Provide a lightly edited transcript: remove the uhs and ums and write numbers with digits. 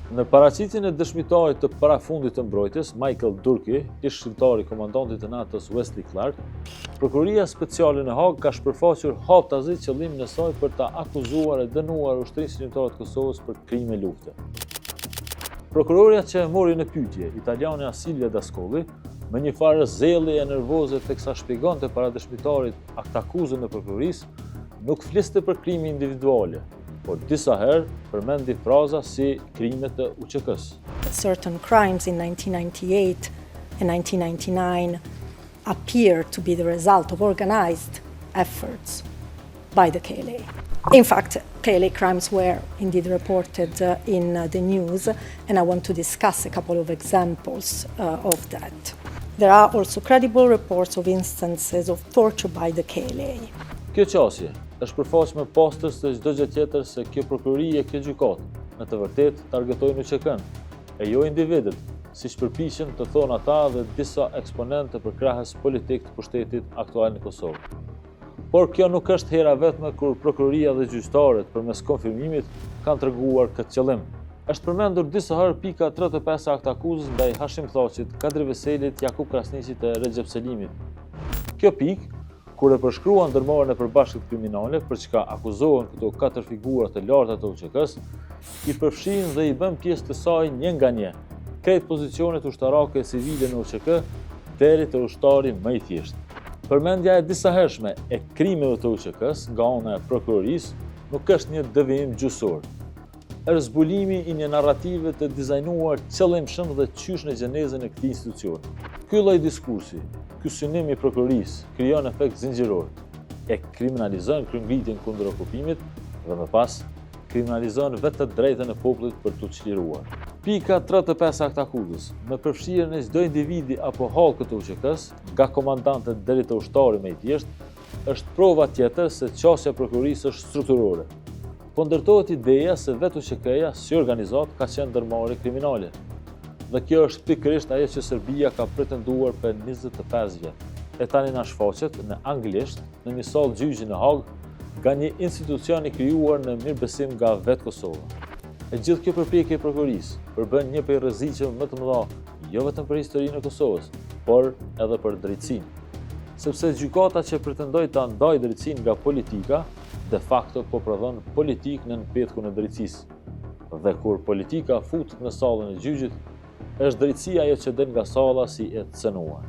Në paraqitjen e dëshmitarit të parafundit të mbrojtjes, Michael Durkee, ish shqiptari komandantit të NATO-s Wesley Clark, Prokuroria Speciale në Hag ka shpërfaqur haptazi qëllimin e saj për ta akuzuar e dënuar ushtrinë shqiptare të Kosovës për krime lufte. Prokuroria që mori në pyetje italiane Silvia Dascolli, me një farë zellje e nervoze teksa shpjegonte para dëshmitarit aktakuzën e prokurorisë, nuk fliste për krime individuale, por disa herë përmendi fraza si krimet e UÇK-s. Certain crimes in 1998 and 1999 appear to be the result of organized efforts by the KLA. In fact, KLA crimes were indeed reported in the news, and I want to discuss a couple of examples of that. There are also credible reports of instances of torture by the KLA. Kjo qasje është përfaqësme pastër se çdo gjë tjetër se kjo prokurori e kjo gjykatë në të vërtetë targetojnë UÇK-n, e jo individët, siç përpiqen të thonë ata dhe disa eksponentë për krahës politik të pushtetit aktual në Kosovë. Por kjo nuk është hera vetme kur prokuroria dhe gjyqtarët përmes konfirmimit kanë treguar këtë qëllim. Është përmendur disa herë pika 35 e aktakuzës ndaj Hashim Thaçit, Kadri Veselit, Jakub Krasniqit e Recep Selimit. Kjo pikë, kur e përshkruan ndërmarrjen e përbashkët kriminale për çka akuzohen këto 4 figura të larta të UÇK-s, i përfshin dhe i bën pjesë të saj një nga një, krejt pozicionet ushtarake civile në UÇK deri te ushtari më i thjeshtë. Përmendja e disahershme e krimeve të UÇK-s nga ana e prokurorisë nuk është një devijim gjyqësor. Është zbulimi i një narrative të dizajnuar qëllimshëm dhe qysh në gjenezën e këtij institucioni. Ky lloj diskursi, ky synim i prokurorisë krijon efekt zinxhiror, e kriminalizon kryengritjen kundër okupimit dhe më pas kriminalizon vetë të drejtën e popullit për t'u çliruar. Pika 35 e aktakuzës, me përfshirjen e çdo individi apo hallkë të UÇK-s, nga komandantët deri te ushtari më i thjeshtë, është prova tjetër se qasja e prokurorisë është strukturore. Po ndërtohet ideja se vetë UÇK-ja si organizat ka qenë ndërmarrje kriminale. Dhe kjo është pikërisht ajo që Serbia ka pretenduar për 25 vjet. E tani na shfaqet në anglisht në një sallë gjyqi në Hag nga një institucion i krijuar në mirëbesim nga vetë Kosova. E gjithë kjo përpjekje e prokurorisë përbën një prej rrezikshme më të mëdha, jo vetëm për historinë e Kosovës, por edhe për drejtsinë. Sepse gjykata që pretendoi ta ndajë drejtsinë nga politika, de facto po prodhon politikë në petkun e drejtësisë. Dhe kur politika futet në sallën e gjyqit, është drejtësia ajo që del nga salla si e cënuar.